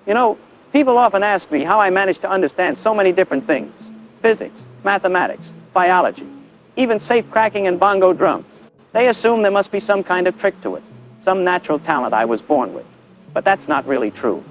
You know, people often ask me how I managed to understand so many different things. Physics, mathematics, biology, even safe cracking and bongo drums. They assume there must be some kind of trick to it, some natural talent I was born with. But that's not really true.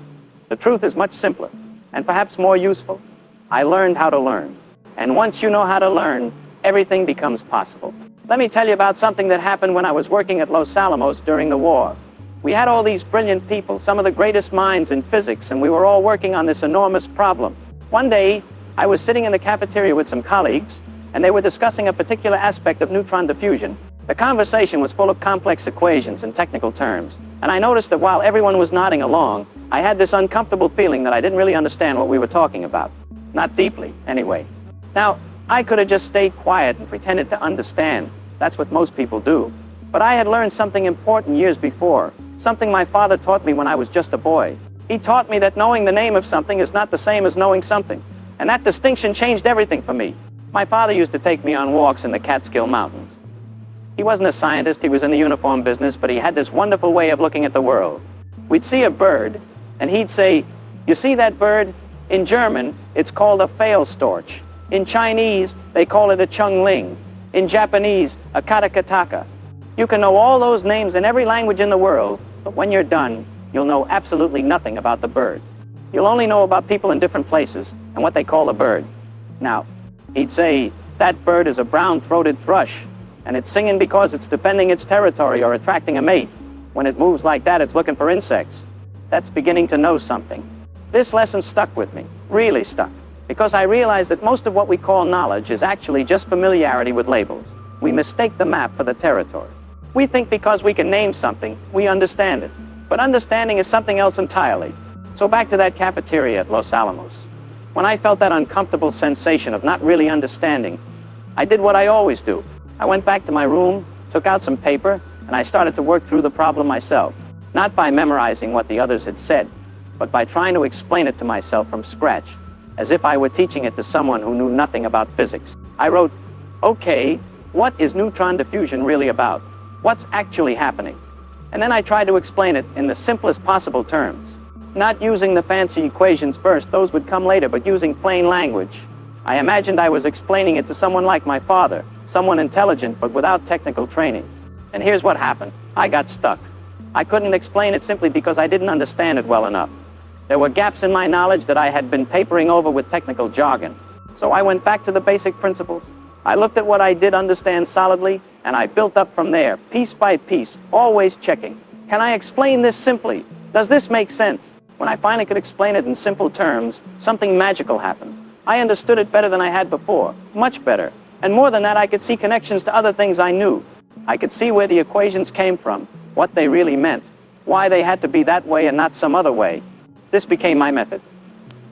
The truth is much simpler, and perhaps more useful. I learned how to learn. And once you know how to learn, everything becomes possible. Let me tell you about something that happened when I was working at Los Alamos during the war. We had all these brilliant people, some of the greatest minds in physics, and we were all working on this enormous problem. One day, I was sitting in the cafeteria with some colleagues, and they were discussing a particular aspect of neutron diffusion. The conversation was full of complex equations and technical terms, and I noticed that while everyone was nodding along, I had this uncomfortable feeling that I didn't really understand what we were talking about. Not deeply, anyway. Now, I could have just stayed quiet and pretended to understand. That's what most people do. But I had learned something important years before, something my father taught me when I was just a boy. He taught me that knowing the name of something is not the same as knowing something. And that distinction changed everything for me. My father used to take me on walks in the Catskill Mountains. He wasn't a scientist, he was in the uniform business, but he had this wonderful way of looking at the world. We'd see a bird, and he'd say, "You see that bird? In German, it's called a Fehlstorch. In Chinese, they call it a Chungling. In Japanese, a Katakataka. You can know all those names in every language in the world, but when you're done, you'll know absolutely nothing about the bird. You'll only know about people in different places and what they call a bird." Now, he'd say, "That bird is a brown-throated thrush, and it's singing because it's defending its territory or attracting a mate. When it moves like that, it's looking for insects. That's beginning to know something." This lesson stuck with me, really stuck, because I realized that most of what we call knowledge is actually just familiarity with labels. We mistake the map for the territory. We think because we can name something, we understand it. But understanding is something else entirely. So back to that cafeteria at Los Alamos. When I felt that uncomfortable sensation of not really understanding, I did what I always do. I went back to my room, took out some paper, and I started to work through the problem myself. Not by memorizing what the others had said, but by trying to explain it to myself from scratch, as if I were teaching it to someone who knew nothing about physics. I wrote, "Okay, what is neutron diffusion really about? What's actually happening?" And then I tried to explain it in the simplest possible terms. Not using the fancy equations first, those would come later, but using plain language. I imagined I was explaining it to someone like my father, someone intelligent but without technical training. And here's what happened. I got stuck. I couldn't explain it simply because I didn't understand it well enough. There were gaps in my knowledge that I had been papering over with technical jargon. So I went back to the basic principles. I looked at what I did understand solidly, and I built up from there, piece by piece, always checking. Can I explain this simply? Does this make sense? When I finally could explain it in simple terms, something magical happened. I understood it better than I had before, much better. And more than that, I could see connections to other things I knew. I could see where the equations came from, what they really meant, why they had to be that way and not some other way. This became my method.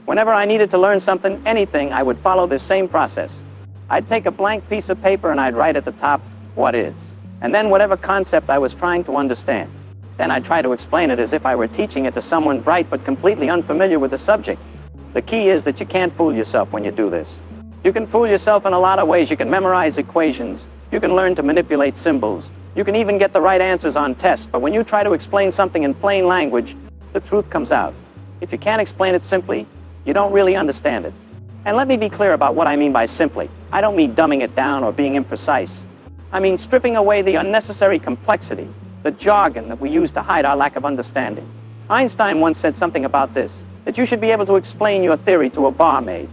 Whenever I needed to learn something, anything, I would follow this same process. I'd take a blank piece of paper and I'd write at the top, "What is?" And then whatever concept I was trying to understand. Then I'd try to explain it as if I were teaching it to someone bright but completely unfamiliar with the subject. The key is that you can't fool yourself when you do this. You can fool yourself in a lot of ways. You can memorize equations. You can learn to manipulate symbols. You can even get the right answers on tests. But when you try to explain something in plain language, the truth comes out. If you can't explain it simply, you don't really understand it. And let me be clear about what I mean by simply. I don't mean dumbing it down or being imprecise. I mean stripping away the unnecessary complexity, the jargon that we use to hide our lack of understanding. Einstein once said something about this, that you should be able to explain your theory to a barmaid.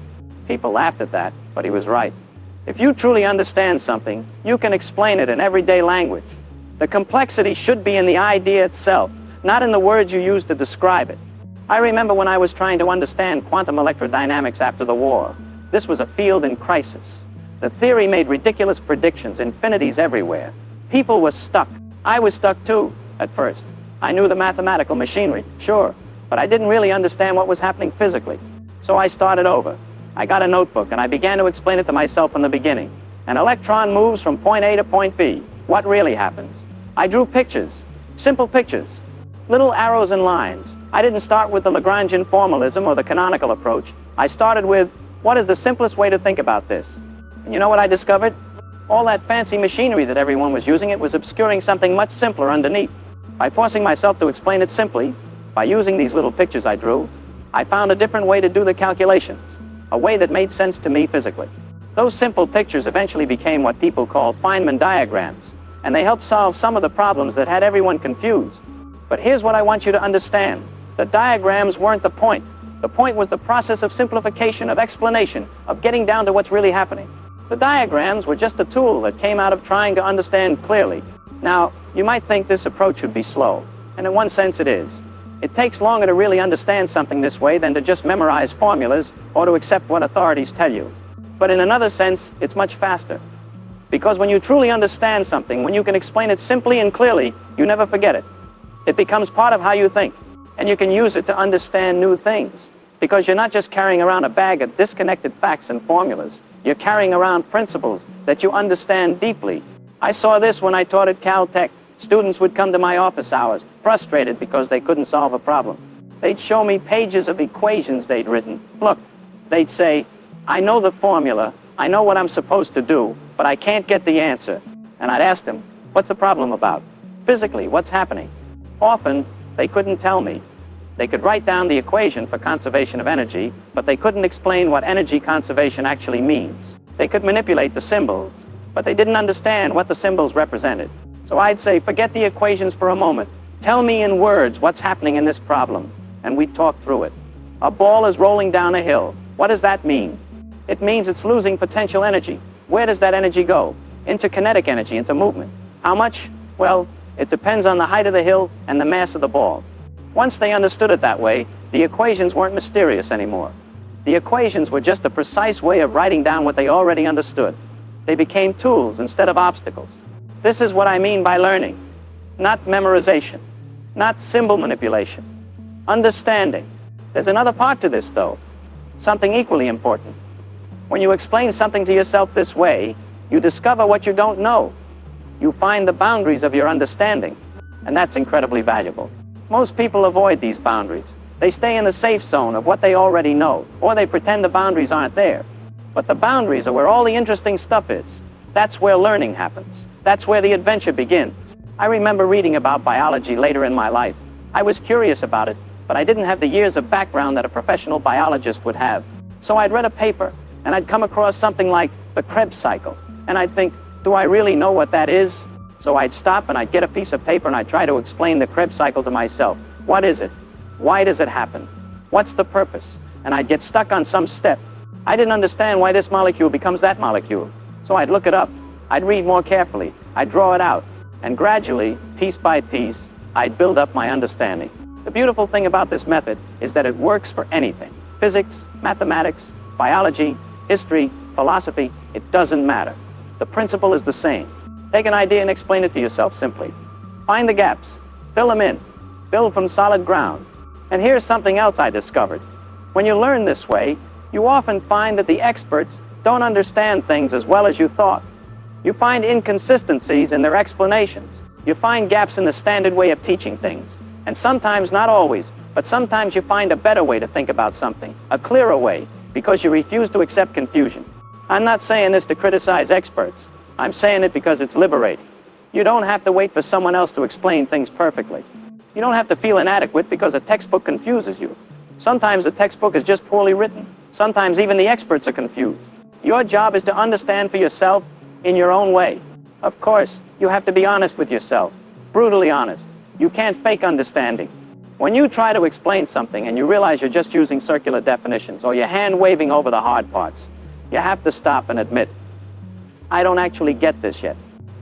People laughed at that, but he was right. If you truly understand something, you can explain it in everyday language. The complexity should be in the idea itself, not in the words you use to describe it. I remember when I was trying to understand quantum electrodynamics after the war. This was a field in crisis. The theory made ridiculous predictions, infinities everywhere. People were stuck. I was stuck too, at first. I knew the mathematical machinery, sure, but I didn't really understand what was happening physically. So I started over. I got a notebook and I began to explain it to myself from the beginning. An electron moves from point A to point B. What really happens? I drew pictures, simple pictures, little arrows and lines. I didn't start with the Lagrangian formalism or the canonical approach. I started with, what is the simplest way to think about this? And you know what I discovered? All that fancy machinery that everyone was using, it was obscuring something much simpler underneath. By forcing myself to explain it simply, by using these little pictures I drew, I found a different way to do the calculations, a way that made sense to me physically. Those simple pictures eventually became what people call Feynman diagrams, and they helped solve some of the problems that had everyone confused. But here's what I want you to understand. The diagrams weren't the point. The point was the process of simplification, of explanation, of getting down to what's really happening. The diagrams were just a tool that came out of trying to understand clearly. Now, you might think this approach would be slow, and in one sense it is. It takes longer to really understand something this way than to just memorize formulas or to accept what authorities tell you. But in another sense, it's much faster. Because when you truly understand something, when you can explain it simply and clearly, you never forget it. It becomes part of how you think, and you can use it to understand new things. Because you're not just carrying around a bag of disconnected facts and formulas. You're carrying around principles that you understand deeply. I saw this when I taught at Caltech. Students would come to my office hours, frustrated because they couldn't solve a problem. They'd show me pages of equations they'd written. Look, they'd say, I know the formula, I know what I'm supposed to do, but I can't get the answer. And I'd ask them, what's the problem about? Physically, what's happening? Often, they couldn't tell me. They could write down the equation for conservation of energy, but they couldn't explain what energy conservation actually means. They could manipulate the symbols, but they didn't understand what the symbols represented. So I'd say, forget the equations for a moment. Tell me in words what's happening in this problem, and we'd talk through it. A ball is rolling down a hill. What does that mean? It means it's losing potential energy. Where does that energy go? Into kinetic energy, into movement. How much? Well, it depends on the height of the hill and the mass of the ball. Once they understood it that way, the equations weren't mysterious anymore. The equations were just a precise way of writing down what they already understood. They became tools instead of obstacles. This is what I mean by learning. Not memorization, not symbol manipulation. Understanding. There's another part to this, though. Something equally important. When you explain something to yourself this way, you discover what you don't know. You find the boundaries of your understanding, and that's incredibly valuable. Most people avoid these boundaries. They stay in the safe zone of what they already know, or they pretend the boundaries aren't there. But the boundaries are where all the interesting stuff is. That's where learning happens. That's where the adventure begins. I remember reading about biology later in my life. I was curious about it, but I didn't have the years of background that a professional biologist would have. So I'd read a paper, and I'd come across something like the Krebs cycle, and I'd think, do I really know what that is? So I'd stop and I'd get a piece of paper and I'd try to explain the Krebs cycle to myself. What is it? Why does it happen? What's the purpose? And I'd get stuck on some step. I didn't understand why this molecule becomes that molecule. So I'd look it up. I'd read more carefully. I'd draw it out. And gradually, piece by piece, I'd build up my understanding. The beautiful thing about this method is that it works for anything. Physics, mathematics, biology, history, philosophy, it doesn't matter. The principle is the same. Take an idea and explain it to yourself simply. Find the gaps, fill them in, build from solid ground. And here's something else I discovered. When you learn this way, you often find that the experts don't understand things as well as you thought. You find inconsistencies in their explanations. You find gaps in the standard way of teaching things. And sometimes, not always, but sometimes you find a better way to think about something, a clearer way, because you refuse to accept confusion. I'm not saying this to criticize experts. I'm saying it because it's liberating. You don't have to wait for someone else to explain things perfectly. You don't have to feel inadequate because a textbook confuses you. Sometimes the textbook is just poorly written. Sometimes even the experts are confused. Your job is to understand for yourself in your own way. Of course, you have to be honest with yourself, brutally honest. You can't fake understanding. When you try to explain something and you realize you're just using circular definitions or you're hand-waving over the hard parts, you have to stop and admit, I don't actually get this yet.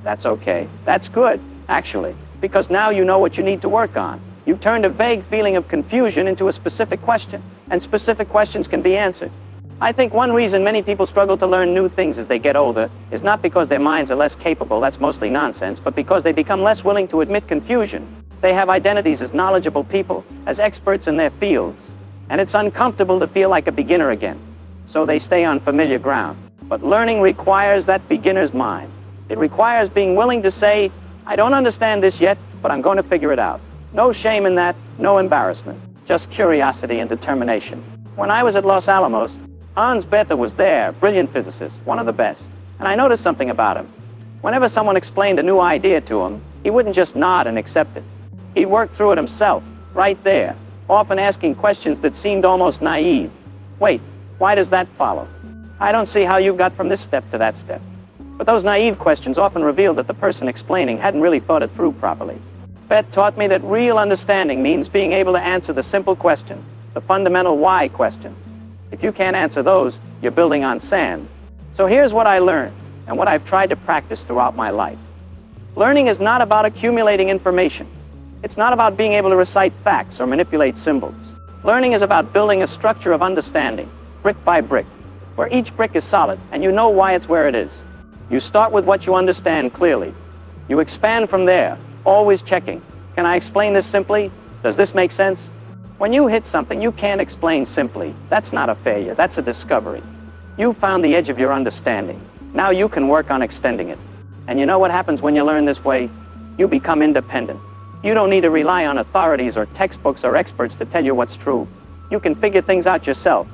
That's okay. That's good, actually, because now you know what you need to work on. You've turned a vague feeling of confusion into a specific question, and specific questions can be answered. I think one reason many people struggle to learn new things as they get older is not because their minds are less capable, that's mostly nonsense, but because they become less willing to admit confusion. They have identities as knowledgeable people, as experts in their fields, and it's uncomfortable to feel like a beginner again, so they stay on familiar ground. But learning requires that beginner's mind. It requires being willing to say, I don't understand this yet, but I'm going to figure it out. No shame in that, no embarrassment, just curiosity and determination. When I was at Los Alamos, Hans Bethe was there, brilliant physicist, one of the best. And I noticed something about him. Whenever someone explained a new idea to him, he wouldn't just nod and accept it. He'd work through it himself, right there, often asking questions that seemed almost naive. Wait, why does that follow? I don't see how you got from this step to that step. But those naive questions often revealed that the person explaining hadn't really thought it through properly. Bet taught me that real understanding means being able to answer the simple question, the fundamental why question. If you can't answer those, you're building on sand. So here's what I learned, and what I've tried to practice throughout my life. Learning is not about accumulating information. It's not about being able to recite facts or manipulate symbols. Learning is about building a structure of understanding, brick by brick, where each brick is solid and you know why it's where it is. You start with what you understand clearly. You expand from there, always checking. Can I explain this simply? Does this make sense? When you hit something you can't explain simply, that's not a failure, that's a discovery. You found the edge of your understanding. Now you can work on extending it. And you know what happens when you learn this way? You become independent. You don't need to rely on authorities or textbooks or experts to tell you what's true. You can figure things out yourself.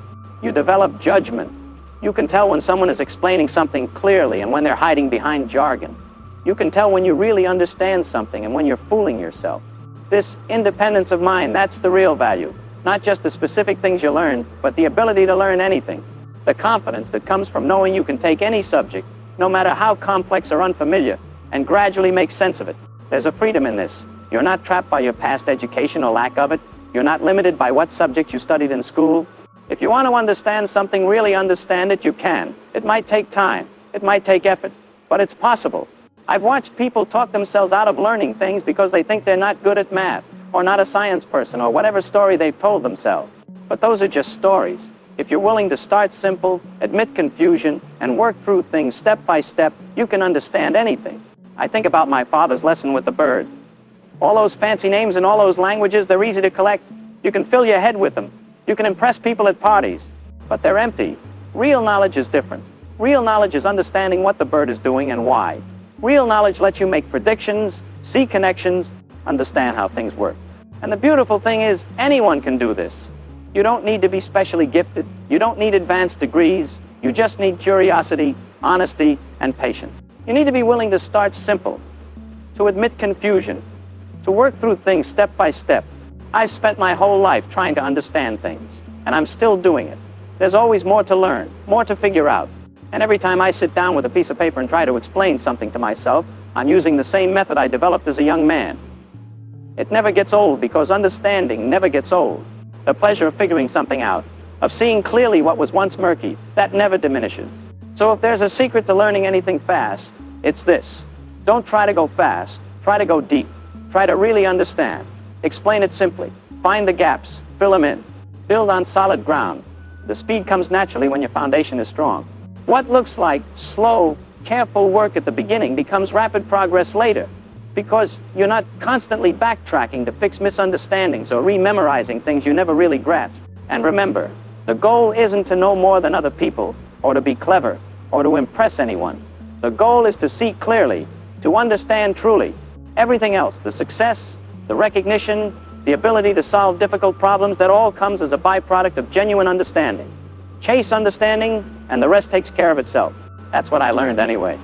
You develop judgment. You can tell when someone is explaining something clearly and when they're hiding behind jargon. You can tell when you really understand something and when you're fooling yourself. This independence of mind, that's the real value. Not just the specific things you learn, but the ability to learn anything. The confidence that comes from knowing you can take any subject, no matter how complex or unfamiliar, and gradually make sense of it. There's a freedom in this. You're not trapped by your past education or lack of it. You're not limited by what subjects you studied in school. If you want to understand something, really understand it, you can. It might take time. It might take effort, but it's possible. I've watched people talk themselves out of learning things because they think they're not good at math, or not a science person, or whatever story they've told themselves. But those are just stories. If you're willing to start simple, admit confusion, and work through things step by step, you can understand anything. I think about my father's lesson with the bird. All those fancy names in all those languages, they're easy to collect. You can fill your head with them. You can impress people at parties, but they're empty. Real knowledge is different. Real knowledge is understanding what the bird is doing and why. Real knowledge lets you make predictions, see connections, understand how things work. And the beautiful thing is, anyone can do this. You don't need to be specially gifted. You don't need advanced degrees. You just need curiosity, honesty, and patience. You need to be willing to start simple, to admit confusion, to work through things step by step. I've spent my whole life trying to understand things, and I'm still doing it. There's always more to learn, more to figure out. And every time I sit down with a piece of paper and try to explain something to myself, I'm using the same method I developed as a young man. It never gets old because understanding never gets old. The pleasure of figuring something out, of seeing clearly what was once murky, that never diminishes. So if there's a secret to learning anything fast, it's this. Don't try to go fast, try to go deep. Try to really understand. Explain it simply. Find the gaps, fill them in. Build on solid ground. The speed comes naturally when your foundation is strong. What looks like slow, careful work at the beginning becomes rapid progress later, because you're not constantly backtracking to fix misunderstandings or rememorizing things you never really grasped. And remember, the goal isn't to know more than other people, or to be clever, or to impress anyone. The goal is to see clearly, to understand truly. Everything else, the success, the recognition, the ability to solve difficult problems, that all comes as a byproduct of genuine understanding. Chase understanding, and the rest takes care of itself. That's what I learned anyway.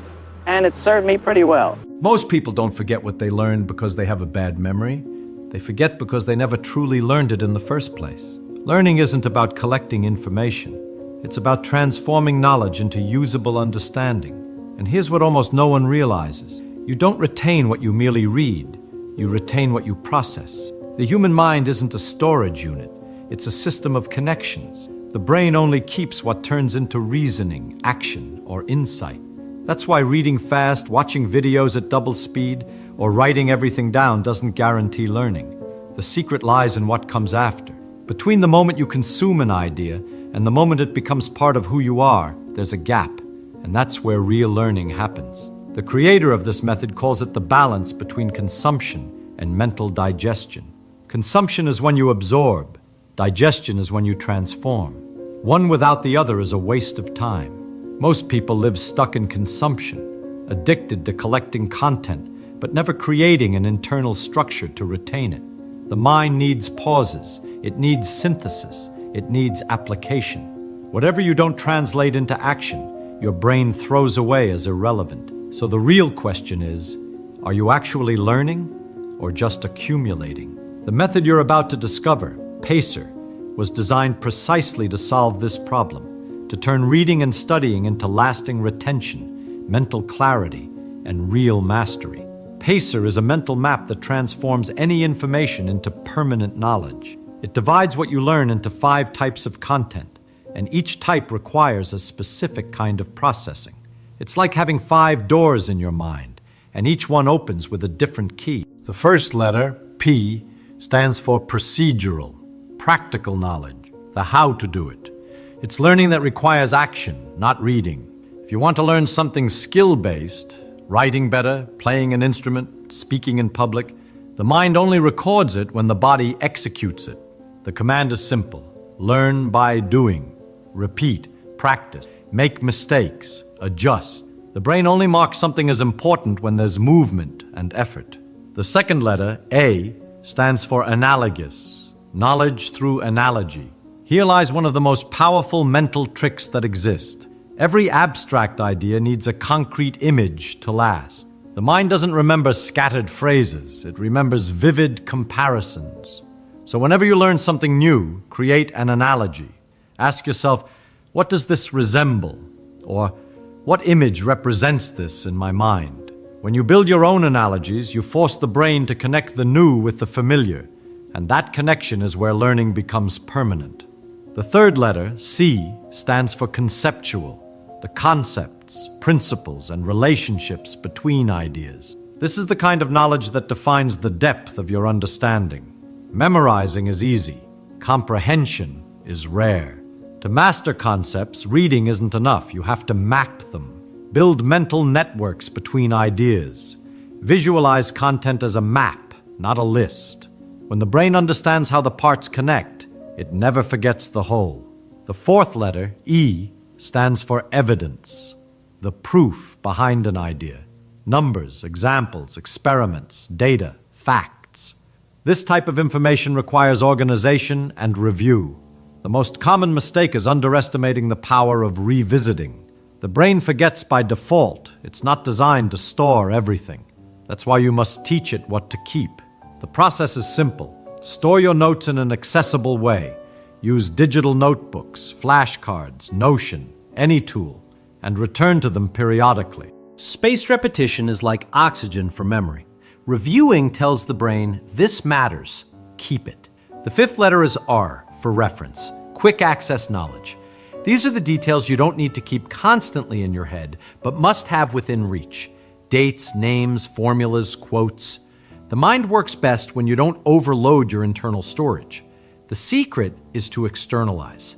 And it served me pretty well. Most people don't forget what they learned because they have a bad memory. They forget because they never truly learned it in the first place. Learning isn't about collecting information. It's about transforming knowledge into usable understanding. And here's what almost no one realizes. You don't retain what you merely read. You retain what you process. The human mind isn't a storage unit. It's a system of connections. The brain only keeps what turns into reasoning, action, or insight. That's why reading fast, watching videos at double speed, or writing everything down doesn't guarantee learning. The secret lies in what comes after. Between the moment you consume an idea and the moment it becomes part of who you are, there's a gap, and that's where real learning happens. The creator of this method calls it the balance between consumption and mental digestion. Consumption is when you absorb. Digestion is when you transform. One without the other is a waste of time. Most people live stuck in consumption, addicted to collecting content, but never creating an internal structure to retain it. The mind needs pauses. It needs synthesis. It needs application. Whatever you don't translate into action, your brain throws away as irrelevant. So the real question is, are you actually learning or just accumulating? The method you're about to discover, PACER, was designed precisely to solve this problem, to turn reading and studying into lasting retention, mental clarity, and real mastery. PACER is a mental map that transforms any information into permanent knowledge. It divides what you learn into 5 types of content, and each type requires a specific kind of processing. It's like having 5 doors in your mind, and each one opens with a different key. The first letter, P, stands for procedural, practical knowledge, the how to do it. It's learning that requires action, not reading. If you want to learn something skill-based, writing better, playing an instrument, speaking in public, the mind only records it when the body executes it. The command is simple: learn by doing, repeat, practice, make mistakes, adjust. The brain only marks something as important when there's movement and effort. The second letter, A, stands for analogous, knowledge through analogy. Here lies one of the most powerful mental tricks that exist. Every abstract idea needs a concrete image to last. The mind doesn't remember scattered phrases, it remembers vivid comparisons. So whenever you learn something new, create an analogy. Ask yourself, what does this resemble? Or what image represents this in my mind? When you build your own analogies, you force the brain to connect the new with the familiar, and that connection is where learning becomes permanent. The third letter, C, stands for conceptual, the concepts, principles, and relationships between ideas. This is the kind of knowledge that defines the depth of your understanding. Memorizing is easy. Comprehension is rare. To master concepts, reading isn't enough. You have to map them. Build mental networks between ideas. Visualize content as a map, not a list. When the brain understands how the parts connect, it never forgets the whole. The fourth letter, E, stands for evidence, the proof behind an idea. Numbers, examples, experiments, data, facts. This type of information requires organization and review. The most common mistake is underestimating the power of revisiting. The brain forgets by default. It's not designed to store everything. That's why you must teach it what to keep. The process is simple. Store your notes in an accessible way. Use digital notebooks, flashcards, Notion, any tool, and return to them periodically. Spaced repetition is like oxygen for memory. Reviewing tells the brain, this matters, keep it. The fifth letter is R, for reference, quick access knowledge. These are the details you don't need to keep constantly in your head, but must have within reach. Dates, names, formulas, quotes. The mind works best when you don't overload your internal storage. The secret is to externalize.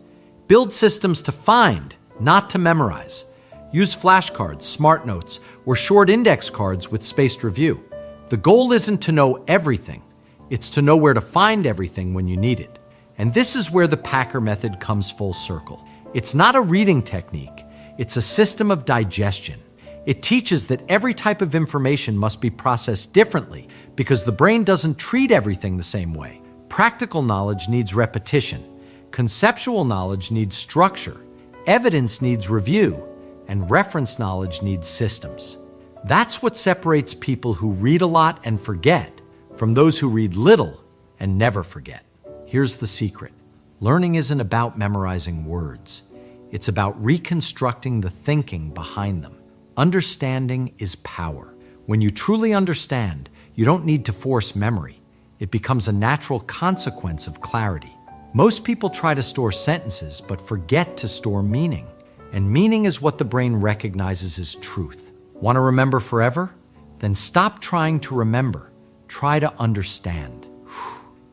Build systems to find, not to memorize. Use flashcards, smart notes, or short index cards with spaced review. The goal isn't to know everything. It's to know where to find everything when you need it. And this is where the Packer method comes full circle. It's not a reading technique. It's a system of digestion. It teaches that every type of information must be processed differently because the brain doesn't treat everything the same way. Practical knowledge needs repetition. Conceptual knowledge needs structure. Evidence needs review. And reference knowledge needs systems. That's what separates people who read a lot and forget from those who read little and never forget. Here's the secret. Learning isn't about memorizing words. It's about reconstructing the thinking behind them. Understanding is power. When you truly understand, you don't need to force memory. It becomes a natural consequence of clarity. Most people try to store sentences but forget to store meaning. And meaning is what the brain recognizes as truth. Want to remember forever? Then stop trying to remember. Try to understand.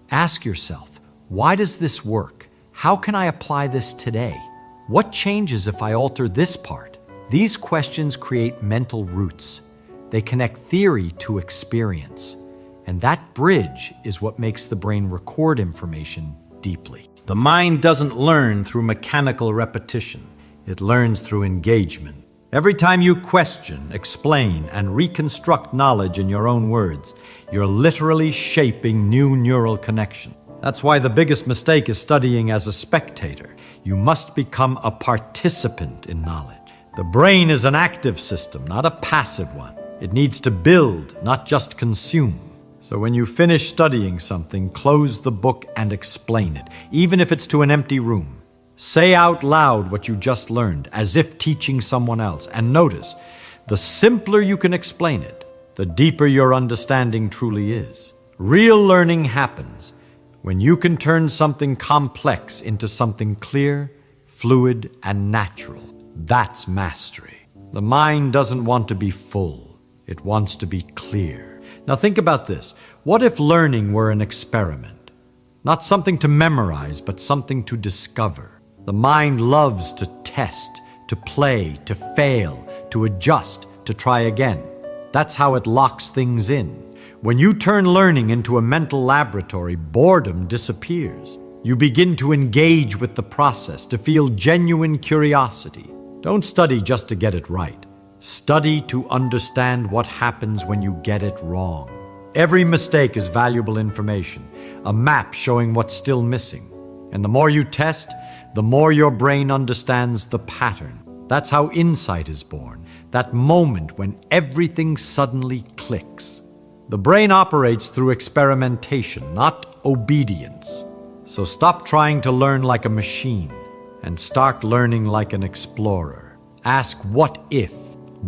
Ask yourself, why does this work? How can I apply this today? What changes if I alter this part? These questions create mental roots. They connect theory to experience. And that bridge is what makes the brain record information deeply. The mind doesn't learn through mechanical repetition. It learns through engagement. Every time you question, explain, and reconstruct knowledge in your own words, you're literally shaping new neural connections. That's why the biggest mistake is studying as a spectator. You must become a participant in knowledge. The brain is an active system, not a passive one. It needs to build, not just consume. So when you finish studying something, close the book and explain it, even if it's to an empty room. Say out loud what you just learned, as if teaching someone else. And notice, the simpler you can explain it, the deeper your understanding truly is. Real learning happens when you can turn something complex into something clear, fluid, and natural. That's mastery. The mind doesn't want to be full. It wants to be clear. Now think about this. What if learning were an experiment? Not something to memorize, but something to discover. The mind loves to test, to play, to fail, to adjust, to try again. That's how it locks things in. When you turn learning into a mental laboratory, boredom disappears. You begin to engage with the process, to feel genuine curiosity. Don't study just to get it right. Study to understand what happens when you get it wrong. Every mistake is valuable information, a map showing what's still missing. And the more you test, the more your brain understands the pattern. That's how insight is born, that moment when everything suddenly clicks. The brain operates through experimentation, not obedience. So stop trying to learn like a machine and start learning like an explorer. Ask what if,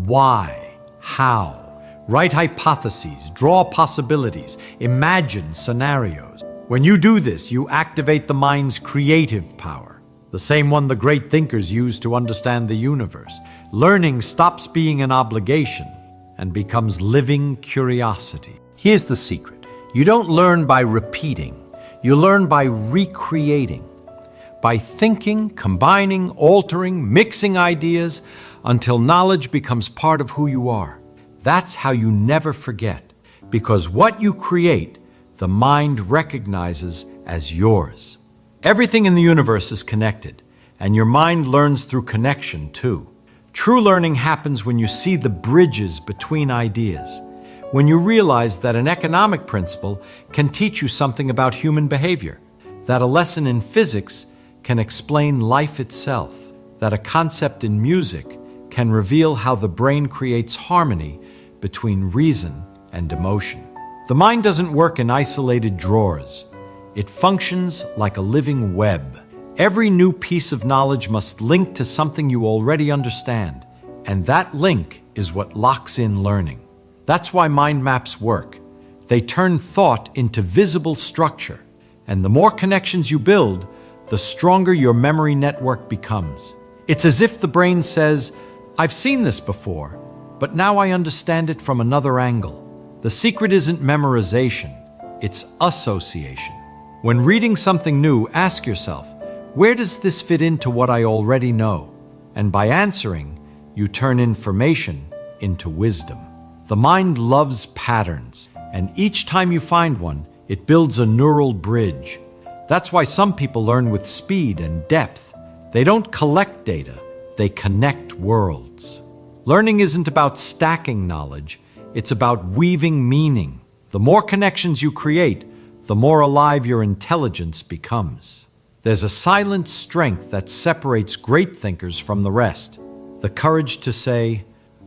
why, how. Write hypotheses, draw possibilities, imagine scenarios. When you do this, you activate the mind's creative power, the same one the great thinkers used to understand the universe. Learning stops being an obligation and becomes living curiosity. Here's the secret. You don't learn by repeating. You learn by recreating, by thinking, combining, altering, mixing ideas until knowledge becomes part of who you are. That's how you never forget, because what you create, the mind recognizes as yours. Everything in the universe is connected, and your mind learns through connection too. True learning happens when you see the bridges between ideas, when you realize that an economic principle can teach you something about human behavior, that a lesson in physics can explain life itself, that a concept in music can reveal how the brain creates harmony between reason and emotion. The mind doesn't work in isolated drawers. It functions like a living web. Every new piece of knowledge must link to something you already understand, and that link is what locks in learning. That's why mind maps work. They turn thought into visible structure, and the more connections you build, the stronger your memory network becomes. It's as if the brain says, I've seen this before, but now I understand it from another angle. The secret isn't memorization, it's association. When reading something new, ask yourself, where does this fit into what I already know? And by answering, you turn information into wisdom. The mind loves patterns, and each time you find one, it builds a neural bridge. That's why some people learn with speed and depth. They don't collect data, they connect worlds. Learning isn't about stacking knowledge, it's about weaving meaning. The more connections you create, the more alive your intelligence becomes. There's a silent strength that separates great thinkers from the rest. The courage to say,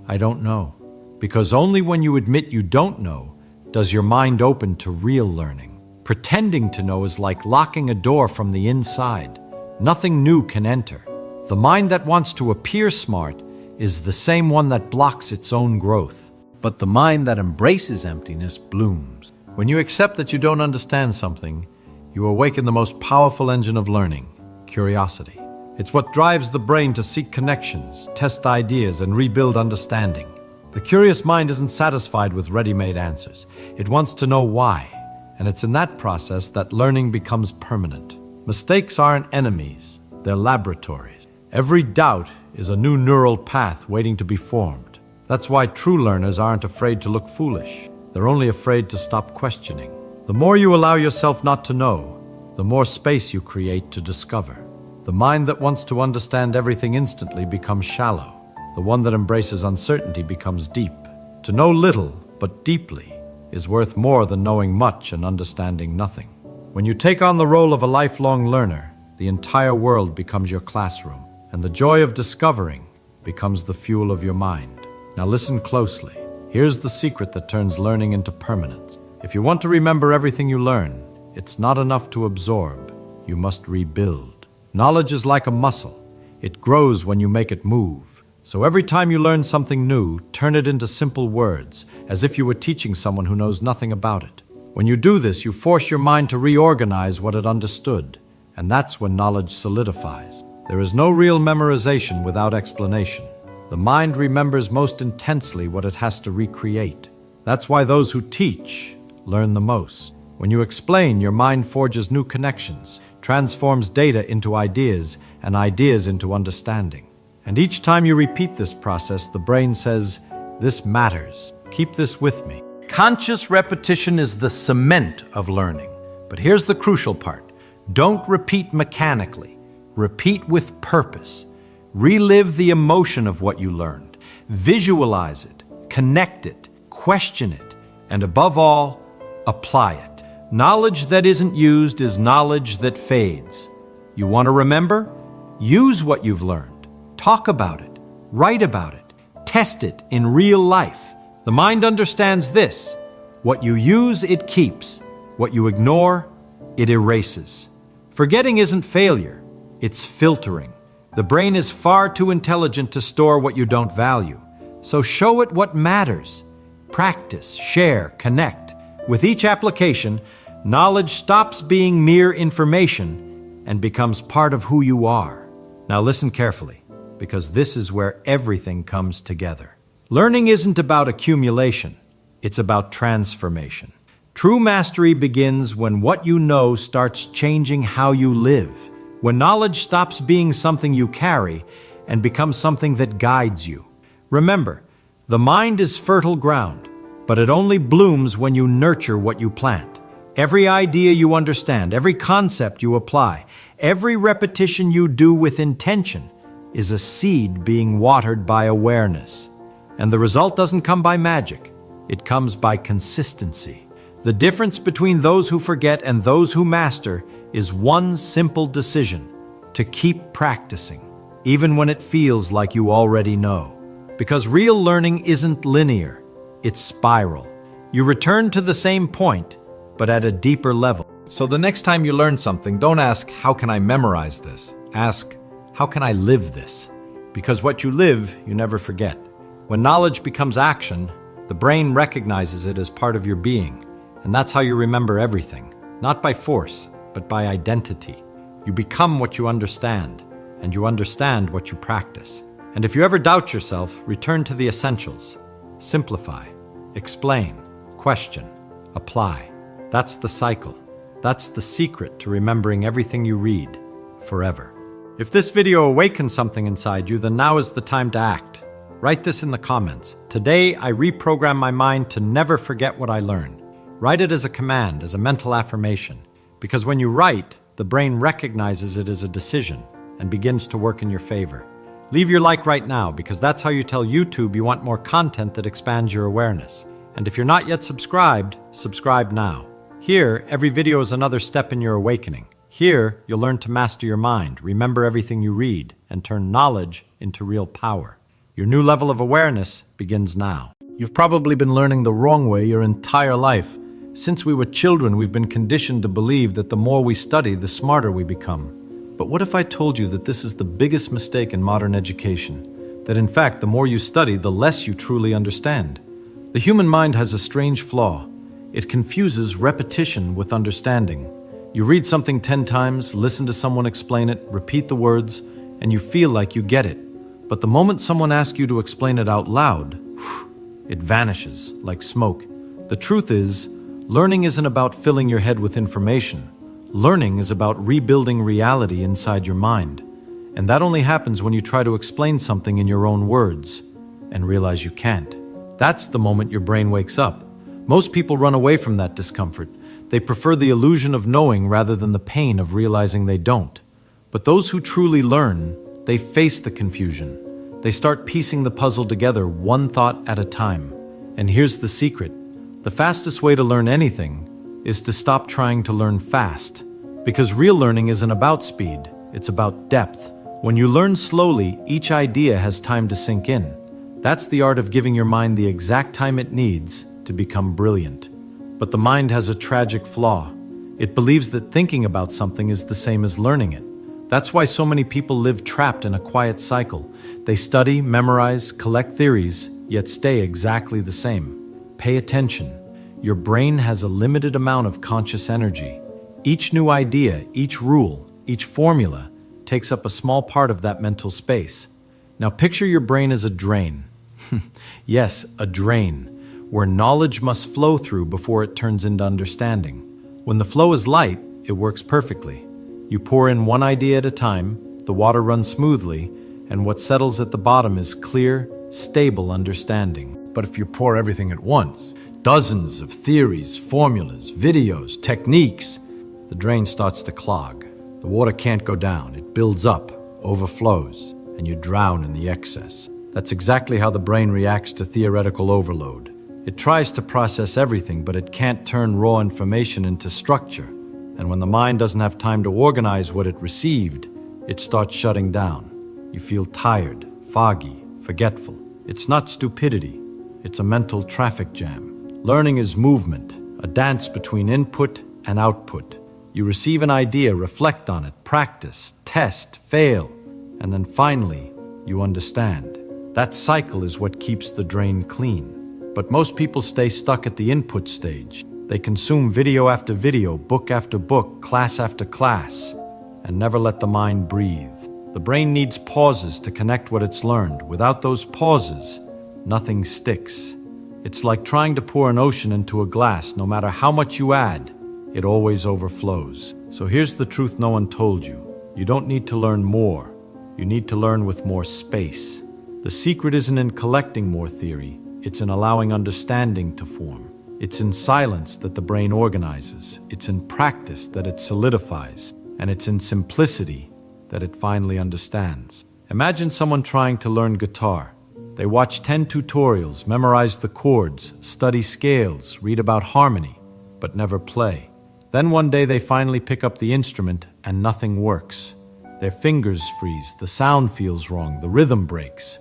I don't know. Because only when you admit you don't know does your mind open to real learning. Pretending to know is like locking a door from the inside. Nothing new can enter. The mind that wants to appear smart is the same one that blocks its own growth. But the mind that embraces emptiness blooms. When you accept that you don't understand something, you awaken the most powerful engine of learning, curiosity. It's what drives the brain to seek connections, test ideas, and rebuild understanding. The curious mind isn't satisfied with ready-made answers. It wants to know why, and it's in that process that learning becomes permanent. Mistakes aren't enemies, they're laboratories. Every doubt is a new neural path waiting to be formed. That's why true learners aren't afraid to look foolish. They're only afraid to stop questioning. The more you allow yourself not to know, the more space you create to discover. The mind that wants to understand everything instantly becomes shallow. The one that embraces uncertainty becomes deep. To know little, but deeply, is worth more than knowing much and understanding nothing. When you take on the role of a lifelong learner, the entire world becomes your classroom, and the joy of discovering becomes the fuel of your mind. Now listen closely. Here's the secret that turns learning into permanence. If you want to remember everything you learn, it's not enough to absorb. You must rebuild. Knowledge is like a muscle. It grows when you make it move. So every time you learn something new, turn it into simple words, as if you were teaching someone who knows nothing about it. When you do this, you force your mind to reorganize what it understood, and that's when knowledge solidifies. There is no real memorization without explanation. The mind remembers most intensely what it has to recreate. That's why those who teach learn the most. When you explain, your mind forges new connections, transforms data into ideas, and ideas into understanding. And each time you repeat this process, the brain says, "This matters. Keep this with me." Conscious repetition is the cement of learning. But here's the crucial part. Don't repeat mechanically. Repeat with purpose. Relive the emotion of what you learned. Visualize it, connect it, question it, and above all, apply it. Knowledge that isn't used is knowledge that fades. You want to remember? Use what you've learned. Talk about it. Write about it. Test it in real life. The mind understands this. What you use, it keeps. What you ignore, it erases. Forgetting isn't failure. It's filtering. The brain is far too intelligent to store what you don't value. So show it what matters. Practice, share, connect. With each application, knowledge stops being mere information and becomes part of who you are. Now listen carefully, because this is where everything comes together. Learning isn't about accumulation, it's about transformation. True mastery begins when what you know starts changing how you live, when knowledge stops being something you carry and becomes something that guides you. Remember, the mind is fertile ground, but it only blooms when you nurture what you plant. Every idea you understand, every concept you apply, every repetition you do with intention is a seed being watered by awareness. And the result doesn't come by magic. It comes by consistency. The difference between those who forget and those who master is one simple decision: to keep practicing, even when it feels like you already know. Because real learning isn't linear, it's spiral. You return to the same point, but at a deeper level. So the next time you learn something, don't ask, "How can I memorize this?" Ask, "How can I live this?" Because what you live, you never forget. When knowledge becomes action, the brain recognizes it as part of your being. And that's how you remember everything. Not by force, but by identity. You become what you understand, and you understand what you practice. And if you ever doubt yourself, return to the essentials. Simplify, explain, question, apply. That's the cycle. That's the secret to remembering everything you read forever. If this video awakens something inside you, then now is the time to act. Write this in the comments. Today, I reprogram my mind to never forget what I learned. Write it as a command, as a mental affirmation. Because when you write, the brain recognizes it as a decision and begins to work in your favor. Leave your like right now, because that's how you tell YouTube you want more content that expands your awareness. And if you're not yet subscribed, subscribe now. Here, every video is another step in your awakening. Here, you'll learn to master your mind, remember everything you read, and turn knowledge into real power. Your new level of awareness begins now. You've probably been learning the wrong way your entire life. Since we were children, we've been conditioned to believe that the more we study, the smarter we become. But what if I told you that this is the biggest mistake in modern education? That in fact, the more you study, the less you truly understand. The human mind has a strange flaw. It confuses repetition with understanding. You read something 10 times, listen to someone explain it, repeat the words, and you feel like you get it. But the moment someone asks you to explain it out loud, it vanishes like smoke. The truth is, learning isn't about filling your head with information. Learning is about rebuilding reality inside your mind. And that only happens when you try to explain something in your own words and realize you can't. That's the moment your brain wakes up. Most people run away from that discomfort. They prefer the illusion of knowing rather than the pain of realizing they don't. But those who truly learn, they face the confusion. They start piecing the puzzle together one thought at a time. And here's the secret. The fastest way to learn anything is to stop trying to learn fast. Because real learning isn't about speed, it's about depth. When you learn slowly, each idea has time to sink in. That's the art of giving your mind the exact time it needs to become brilliant. But the mind has a tragic flaw. It believes that thinking about something is the same as learning it. That's why so many people live trapped in a quiet cycle. They study, memorize, collect theories, yet stay exactly the same. Pay attention. Your brain has a limited amount of conscious energy. Each new idea, each rule, each formula takes up a small part of that mental space. Now picture your brain as a drain. Yes, a drain, where knowledge must flow through before it turns into understanding. When the flow is light, it works perfectly. You pour in one idea at a time, the water runs smoothly, and what settles at the bottom is clear, stable understanding. But if you pour everything at once, dozens of theories, formulas, videos, techniques, the drain starts to clog. The water can't go down. It builds up, overflows, and you drown in the excess. That's exactly how the brain reacts to theoretical overload. It tries to process everything, but it can't turn raw information into structure. And when the mind doesn't have time to organize what it received, it starts shutting down. You feel tired, foggy, forgetful. It's not stupidity. It's a mental traffic jam. Learning is movement, a dance between input and output. You receive an idea, reflect on it, practice, test, fail, and then finally, you understand. That cycle is what keeps the drain clean. But most people stay stuck at the input stage. They consume video after video, book after book, class after class, and never let the mind breathe. The brain needs pauses to connect what it's learned. Without those pauses, nothing sticks. It's like trying to pour an ocean into a glass. No matter how much you add, it always overflows. So here's the truth no one told you. You don't need to learn more. You need to learn with more space. The secret isn't in collecting more theory. It's in allowing understanding to form. It's in silence that the brain organizes. It's in practice that it solidifies. And it's in simplicity that it finally understands. Imagine someone trying to learn guitar. They watch 10 tutorials, memorize the chords, study scales, read about harmony, but never play. Then one day they finally pick up the instrument and nothing works. Their fingers freeze, the sound feels wrong, the rhythm breaks.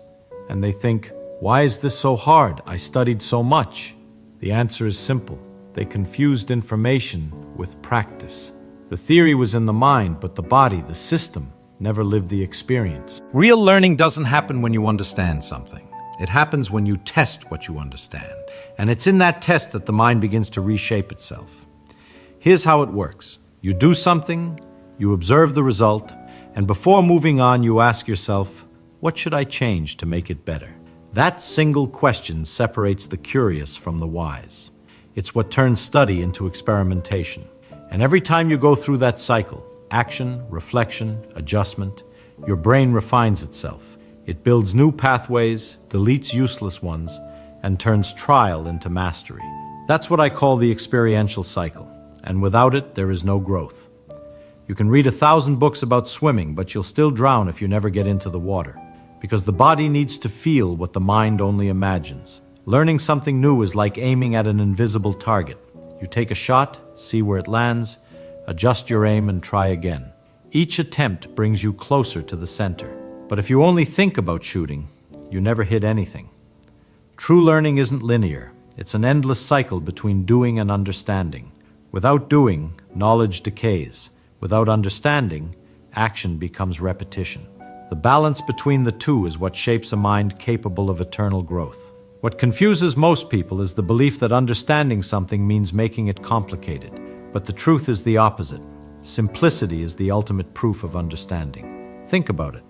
And they think, why is this so hard? I studied so much. The answer is simple. They confused information with practice. The theory was in the mind, but the body, the system, never lived the experience. Real learning doesn't happen when you understand something. It happens when you test what you understand. And it's in that test that the mind begins to reshape itself. Here's how it works. You do something, you observe the result, and before moving on, you ask yourself, what should I change to make it better? That single question separates the curious from the wise. It's what turns study into experimentation. And every time you go through that cycle, action, reflection, adjustment, your brain refines itself. It builds new pathways, deletes useless ones, and turns trial into mastery. That's what I call the experiential cycle. And without it, there is no growth. You can read 1,000 books about swimming, but you'll still drown if you never get into the water. Because the body needs to feel what the mind only imagines. Learning something new is like aiming at an invisible target. You take a shot, see where it lands, adjust your aim, and try again. Each attempt brings you closer to the center. But if you only think about shooting, you never hit anything. True learning isn't linear. It's an endless cycle between doing and understanding. Without doing, knowledge decays. Without understanding, action becomes repetition. The balance between the two is what shapes a mind capable of eternal growth. What confuses most people is the belief that understanding something means making it complicated. But the truth is the opposite. Simplicity is the ultimate proof of understanding. Think about it.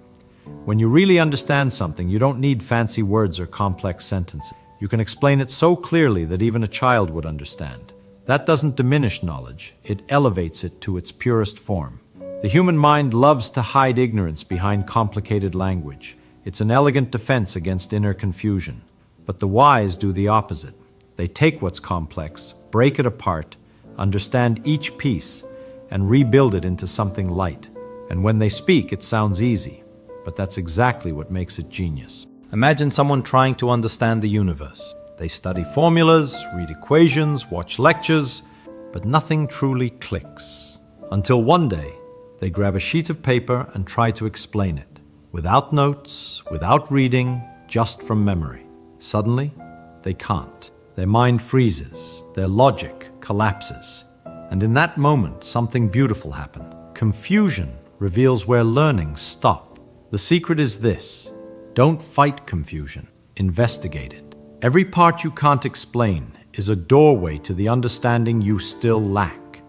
When you really understand something, you don't need fancy words or complex sentences. You can explain it so clearly that even a child would understand. That doesn't diminish knowledge, it elevates it to its purest form. The human mind loves to hide ignorance behind complicated language. It's an elegant defense against inner confusion. But the wise do the opposite. They take what's complex, break it apart, understand each piece, and rebuild it into something light. And when they speak, it sounds easy, but that's exactly what makes it genius. Imagine someone trying to understand the universe. They study formulas, read equations, watch lectures, but nothing truly clicks. Until one day, they grab a sheet of paper and try to explain it. Without notes, without reading, just from memory. Suddenly, they can't. Their mind freezes, their logic collapses. And in that moment, something beautiful happens. Confusion reveals where learning stops. The secret is this: don't fight confusion, investigate it. Every part you can't explain is a doorway to the understanding you still lack.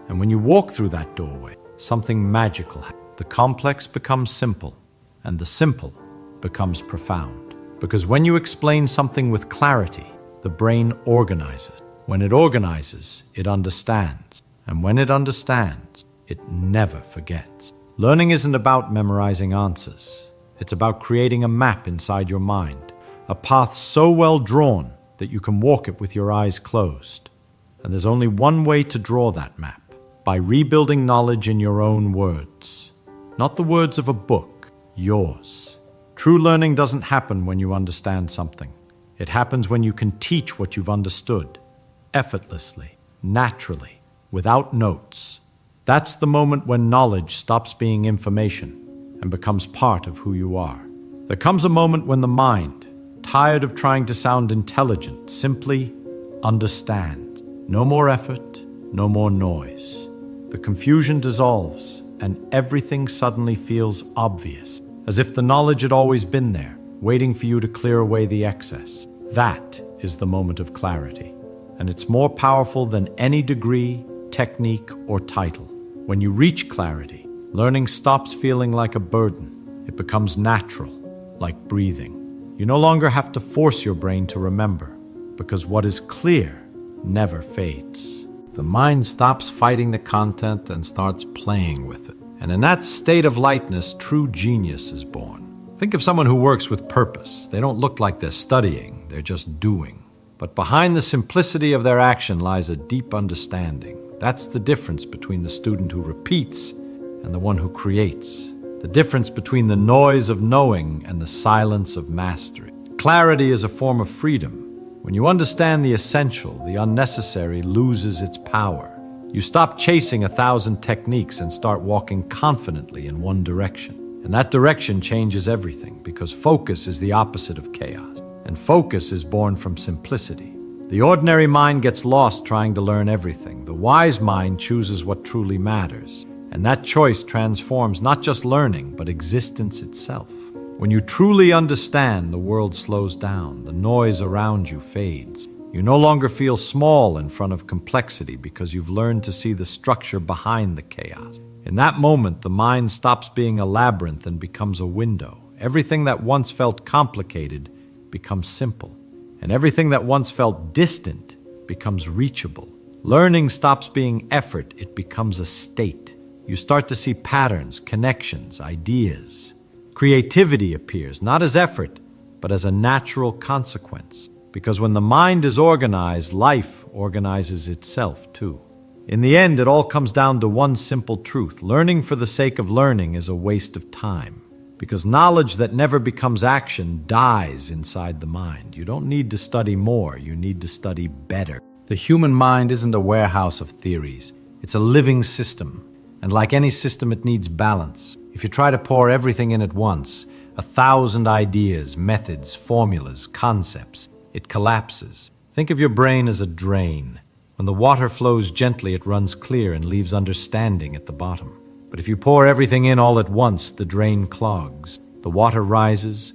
And when you walk through that doorway, something magical happens. The complex becomes simple, and the simple becomes profound. Because when you explain something with clarity, the brain organizes. When it organizes, it understands. And when it understands, it never forgets. Learning isn't about memorizing answers. It's about creating a map inside your mind, a path so well drawn that you can walk it with your eyes closed. And there's only one way to draw that map: by rebuilding knowledge in your own words. Not the words of a book, yours. True learning doesn't happen when you understand something. It happens when you can teach what you've understood, effortlessly, naturally, without notes. That's the moment when knowledge stops being information and becomes part of who you are. There comes a moment when the mind, tired of trying to sound intelligent, simply understands. No more effort, no more noise. The confusion dissolves, and everything suddenly feels obvious, as if the knowledge had always been there, waiting for you to clear away the excess. That is the moment of clarity, and it's more powerful than any degree, technique, or title. When you reach clarity, learning stops feeling like a burden. It becomes natural, like breathing. You no longer have to force your brain to remember, because what is clear never fades. The mind stops fighting the content and starts playing with it. And in that state of lightness, true genius is born. Think of someone who works with purpose. They don't look like they're studying, they're just doing. But behind the simplicity of their action lies a deep understanding. That's the difference between the student who repeats and the one who creates. The difference between the noise of knowing and the silence of mastery. Clarity is a form of freedom. When you understand the essential, the unnecessary loses its power. You stop chasing 1,000 techniques and start walking confidently in one direction. And that direction changes everything, because focus is the opposite of chaos. And focus is born from simplicity. The ordinary mind gets lost trying to learn everything. The wise mind chooses what truly matters. And that choice transforms not just learning, but existence itself. When you truly understand, the world slows down. The noise around you fades. You no longer feel small in front of complexity because you've learned to see the structure behind the chaos. In that moment, the mind stops being a labyrinth and becomes a window. Everything that once felt complicated becomes simple. And everything that once felt distant becomes reachable. Learning stops being effort, it becomes a state. You start to see patterns, connections, ideas. Creativity appears, not as effort, but as a natural consequence. Because when the mind is organized, life organizes itself too. In the end, it all comes down to one simple truth. Learning for the sake of learning is a waste of time. Because knowledge that never becomes action dies inside the mind. You don't need to study more, you need to study better. The human mind isn't a warehouse of theories. It's a living system. And like any system, it needs balance. If you try to pour everything in at once, 1,000 ideas, methods, formulas, concepts, it collapses. Think of your brain as a drain. When the water flows gently, it runs clear and leaves understanding at the bottom. But if you pour everything in all at once, the drain clogs. The water rises,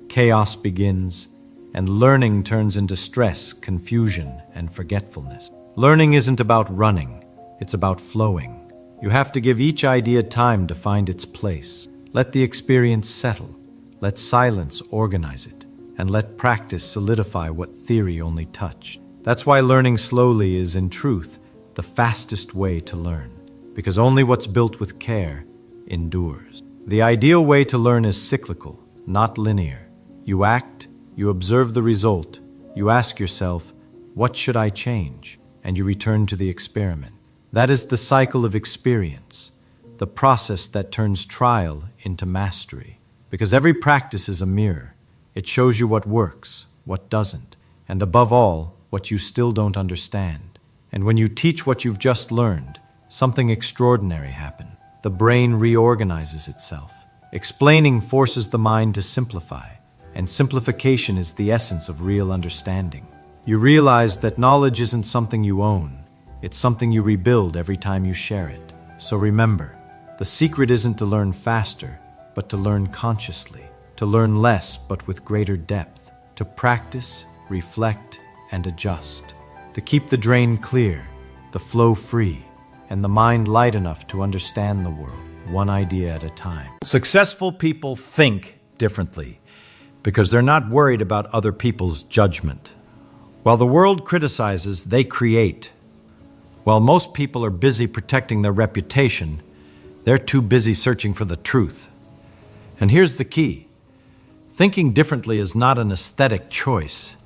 chaos begins, and learning turns into stress, confusion, and forgetfulness. Learning isn't about running, it's about flowing. You have to give each idea time to find its place. Let the experience settle. Let silence organize it. And let practice solidify what theory only touched. That's why learning slowly is, in truth, the fastest way to learn. Because only what's built with care endures. The ideal way to learn is cyclical, not linear. You act, you observe the result, you ask yourself, what should I change? And you return to the experiment. That is the cycle of experience, the process that turns trial into mastery. Because every practice is a mirror. It shows you what works, what doesn't, and above all, what you still don't understand. And when you teach what you've just learned, something extraordinary happens. The brain reorganizes itself. Explaining forces the mind to simplify, and simplification is the essence of real understanding. You realize that knowledge isn't something you own. It's something you rebuild every time you share it. So remember, the secret isn't to learn faster, but to learn consciously, to learn less but with greater depth, to practice, reflect, and adjust, to keep the drain clear, the flow free, and the mind light enough to understand the world, one idea at a time. Successful people think differently because they're not worried about other people's judgment. While the world criticizes, they create. While most people are busy protecting their reputation, they're too busy searching for the truth. And here's the key. Thinking differently is not an aesthetic choice.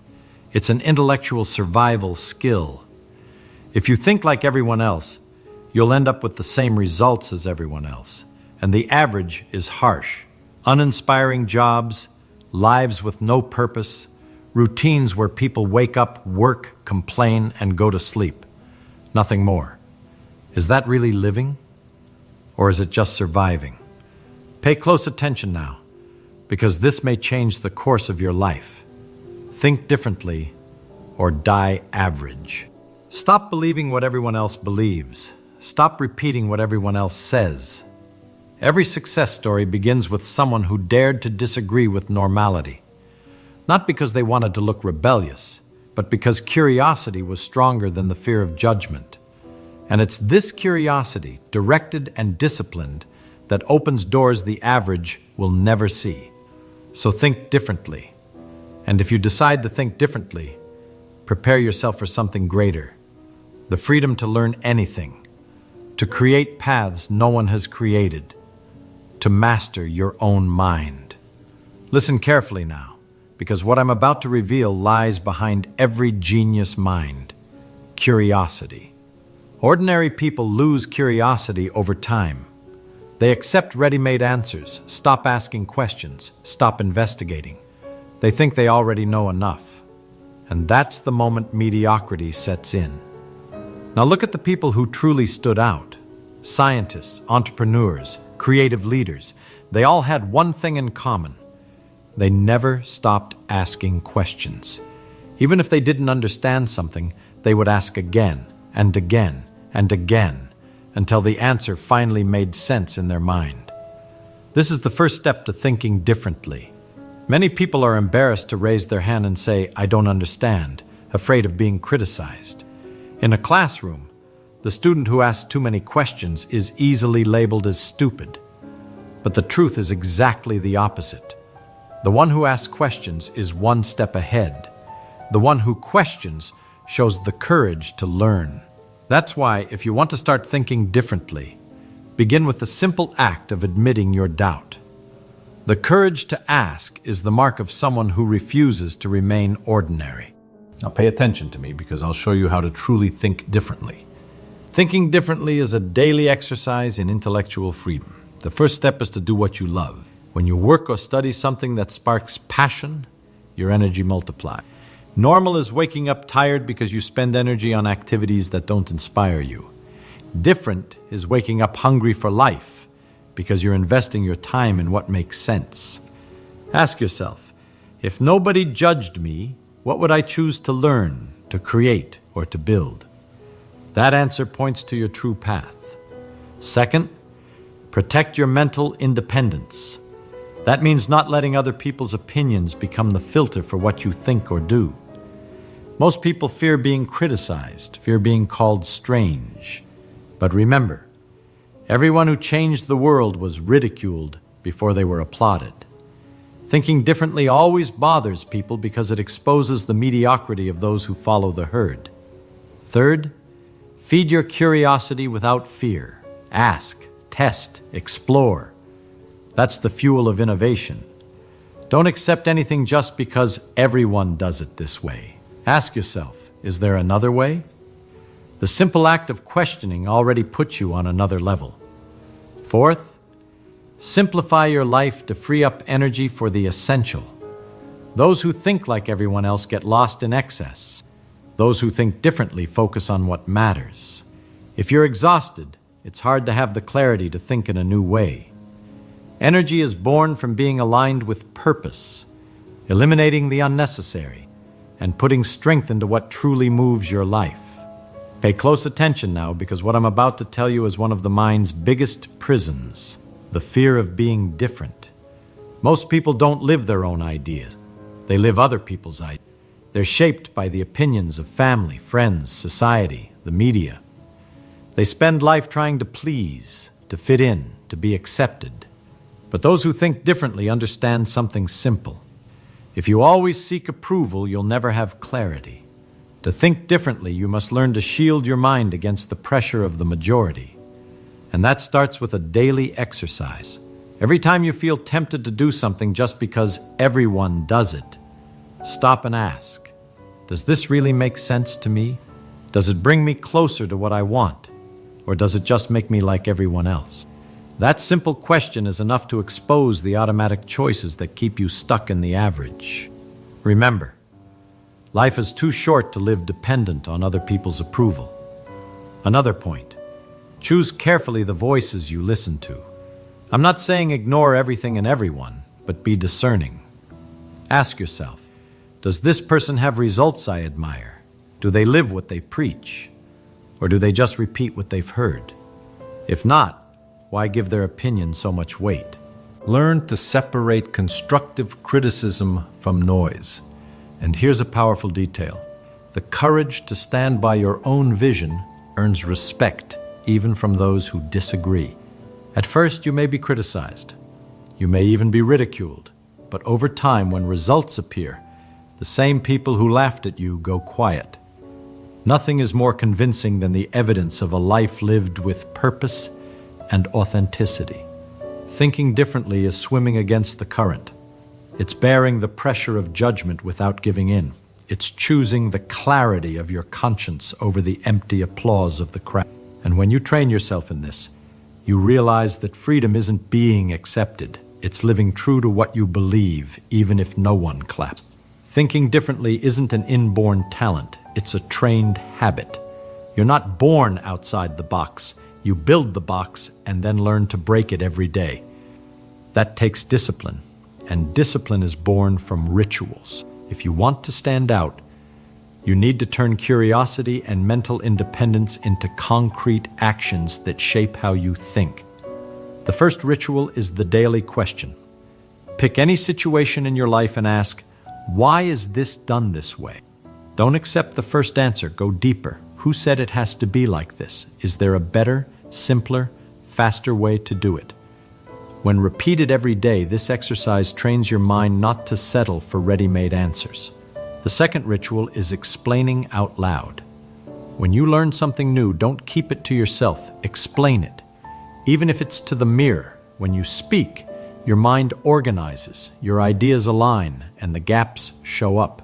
It's an intellectual survival skill. If you think like everyone else, you'll end up with the same results as everyone else. And the average is harsh. Uninspiring jobs, lives with no purpose, routines where people wake up, work, complain, and go to sleep. Nothing more. Is that really living? Or is it just surviving? Pay close attention now, because this may change the course of your life. Think differently or die average. Stop believing what everyone else believes. Stop repeating what everyone else says. Every success story begins with someone who dared to disagree with normality. Not because they wanted to look rebellious, but because curiosity was stronger than the fear of judgment. And it's this curiosity, directed and disciplined, that opens doors the average will never see. So think differently. And if you decide to think differently, prepare yourself for something greater. The freedom to learn anything, to create paths no one has created, to master your own mind. Listen carefully now, because what I'm about to reveal lies behind every genius mind: curiosity. Ordinary people lose curiosity over time. They accept ready-made answers, stop asking questions, stop investigating. They think they already know enough. And that's the moment mediocrity sets in. Now look at the people who truly stood out. Scientists, entrepreneurs, creative leaders. They all had one thing in common. They never stopped asking questions. Even if they didn't understand something, they would ask again and again and again until the answer finally made sense in their mind. This is the first step to thinking differently. Many people are embarrassed to raise their hand and say, "I don't understand," afraid of being criticized. In a classroom, the student who asks too many questions is easily labeled as stupid. But the truth is exactly the opposite. The one who asks questions is one step ahead. The one who questions shows the courage to learn. That's why, if you want to start thinking differently, begin with the simple act of admitting your doubt. The courage to ask is the mark of someone who refuses to remain ordinary. Now pay attention to me, because I'll show you how to truly think differently. Thinking differently is a daily exercise in intellectual freedom. The first step is to do what you love. When you work or study something that sparks passion, your energy multiplies. Normal is waking up tired because you spend energy on activities that don't inspire you. Different is waking up hungry for life because you're investing your time in what makes sense. Ask yourself, if nobody judged me, what would I choose to learn, to create, or to build? That answer points to your true path. Second, protect your mental independence. That means not letting other people's opinions become the filter for what you think or do. Most people fear being criticized, fear being called strange. But remember, everyone who changed the world was ridiculed before they were applauded. Thinking differently always bothers people because it exposes the mediocrity of those who follow the herd. Third, feed your curiosity without fear. Ask, test, explore. That's the fuel of innovation. Don't accept anything just because everyone does it this way. Ask yourself, is there another way? The simple act of questioning already puts you on another level. Fourth, simplify your life to free up energy for the essential. Those who think like everyone else get lost in excess. Those who think differently focus on what matters. If you're exhausted, it's hard to have the clarity to think in a new way. Energy is born from being aligned with purpose, eliminating the unnecessary, and putting strength into what truly moves your life. Pay close attention now, because what I'm about to tell you is one of the mind's biggest prisons, the fear of being different. Most people don't live their own ideas. They live other people's ideas. They're shaped by the opinions of family, friends, society, the media. They spend life trying to please, to fit in, to be accepted. But those who think differently understand something simple. If you always seek approval, you'll never have clarity. To think differently, you must learn to shield your mind against the pressure of the majority. And that starts with a daily exercise. Every time you feel tempted to do something just because everyone does it, stop and ask, does this really make sense to me? Does it bring me closer to what I want? Or does it just make me like everyone else? That simple question is enough to expose the automatic choices that keep you stuck in the average. Remember, life is too short to live dependent on other people's approval. Another point, choose carefully the voices you listen to. I'm not saying ignore everything and everyone, but be discerning. Ask yourself, does this person have results I admire? Do they live what they preach? Or do they just repeat what they've heard? If not, why give their opinion so much weight? Learn to separate constructive criticism from noise. And here's a powerful detail. The courage to stand by your own vision earns respect, even from those who disagree. At first, you may be criticized. You may even be ridiculed. But over time, when results appear, the same people who laughed at you go quiet. Nothing is more convincing than the evidence of a life lived with purpose and authenticity. Thinking differently is swimming against the current. It's bearing the pressure of judgment without giving in. It's choosing the clarity of your conscience over the empty applause of the crowd. And when you train yourself in this, you realize that freedom isn't being accepted. It's living true to what you believe, even if no one claps. Thinking differently isn't an inborn talent. It's a trained habit. You're not born outside the box. You build the box and then learn to break it every day. That takes discipline, and discipline is born from rituals. If you want to stand out, you need to turn curiosity and mental independence into concrete actions that shape how you think. The first ritual is the daily question. Pick any situation in your life and ask, why is this done this way? Don't accept the first answer. Go deeper. Who said it has to be like this? Is there a better, simpler, faster way to do it? When repeated every day, this exercise trains your mind not to settle for ready-made answers. The second ritual is explaining out loud. When you learn something new, don't keep it to yourself. Explain it. Even if it's to the mirror. When you speak, your mind organizes, your ideas align, and the gaps show up.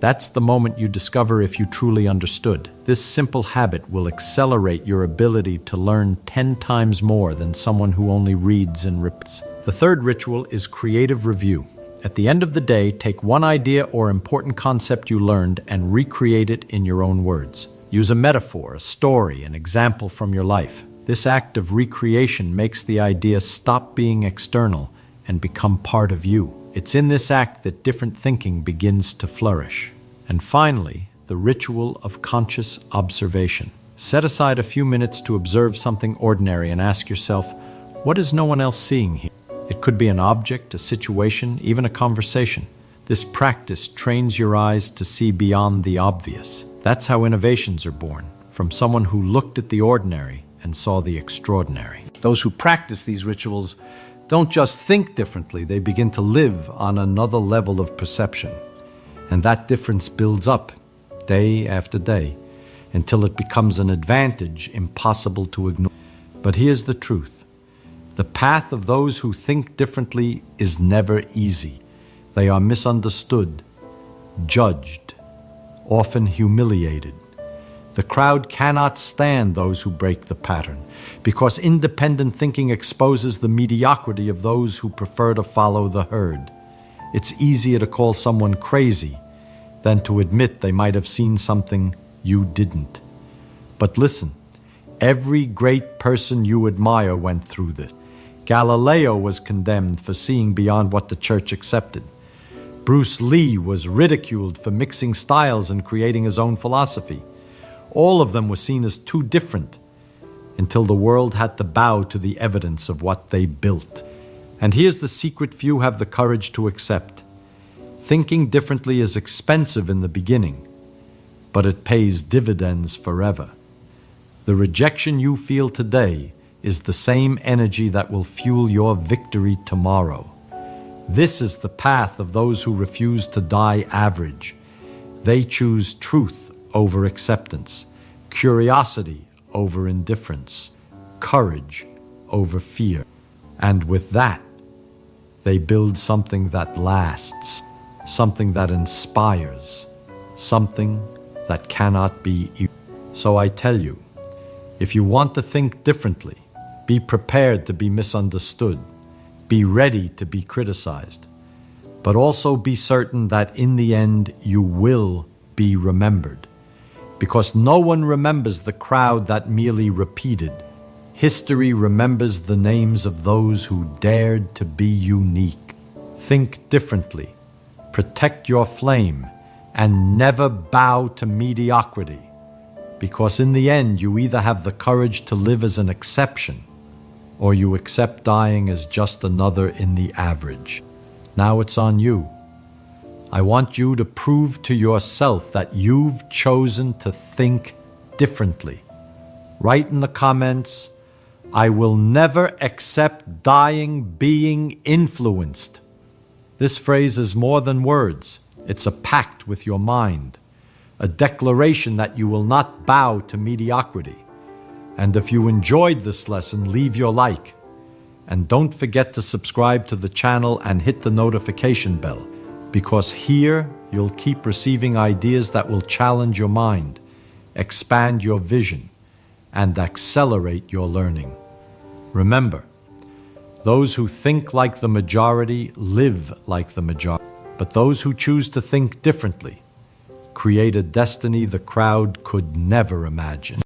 That's the moment you discover if you truly understood. This simple habit will accelerate your ability to learn 10 times more than someone who only reads and repeats. The third ritual is creative review. At the end of the day, take one idea or important concept you learned and recreate it in your own words. Use a metaphor, a story, an example from your life. This act of recreation makes the idea stop being external and become part of you. It's in this act that different thinking begins to flourish. And finally, the ritual of conscious observation. Set aside a few minutes to observe something ordinary and ask yourself, what is no one else seeing here? It could be an object, a situation, even a conversation. This practice trains your eyes to see beyond the obvious. That's how innovations are born, from someone who looked at the ordinary and saw the extraordinary. Those who practice these rituals don't just think differently, they begin to live on another level of perception. And that difference builds up day after day until it becomes an advantage impossible to ignore. But here's the truth. The path of those who think differently is never easy. They are misunderstood, judged, often humiliated. The crowd cannot stand those who break the pattern, because independent thinking exposes the mediocrity of those who prefer to follow the herd. It's easier to call someone crazy than to admit they might have seen something you didn't. But listen, every great person you admire went through this. Galileo was condemned for seeing beyond what the church accepted. Bruce Lee was ridiculed for mixing styles and creating his own philosophy. All of them were seen as too different until the world had to bow to the evidence of what they built. And here's the secret few have the courage to accept. Thinking differently is expensive in the beginning, but it pays dividends forever. The rejection you feel today is the same energy that will fuel your victory tomorrow. This is the path of those who refuse to die average. They choose truth over acceptance, curiosity over indifference, courage over fear. And with that, they build something that lasts, something that inspires, something that cannot be erased. So I tell you, if you want to think differently, be prepared to be misunderstood. Be ready to be criticized. But also be certain that in the end you will be remembered. Because no one remembers the crowd that merely repeated. History remembers the names of those who dared to be unique. Think differently. Protect your flame. And never bow to mediocrity. Because in the end you either have the courage to live as an exception, or you accept dying as just another in the average. Now it's on you. I want you to prove to yourself that you've chosen to think differently. Write in the comments, I will never accept dying being influenced. This phrase is more than words. It's a pact with your mind, a declaration that you will not bow to mediocrity. And if you enjoyed this lesson, leave your like. And don't forget to subscribe to the channel and hit the notification bell, because here you'll keep receiving ideas that will challenge your mind, expand your vision, and accelerate your learning. Remember, those who think like the majority live like the majority, but those who choose to think differently create a destiny the crowd could never imagine.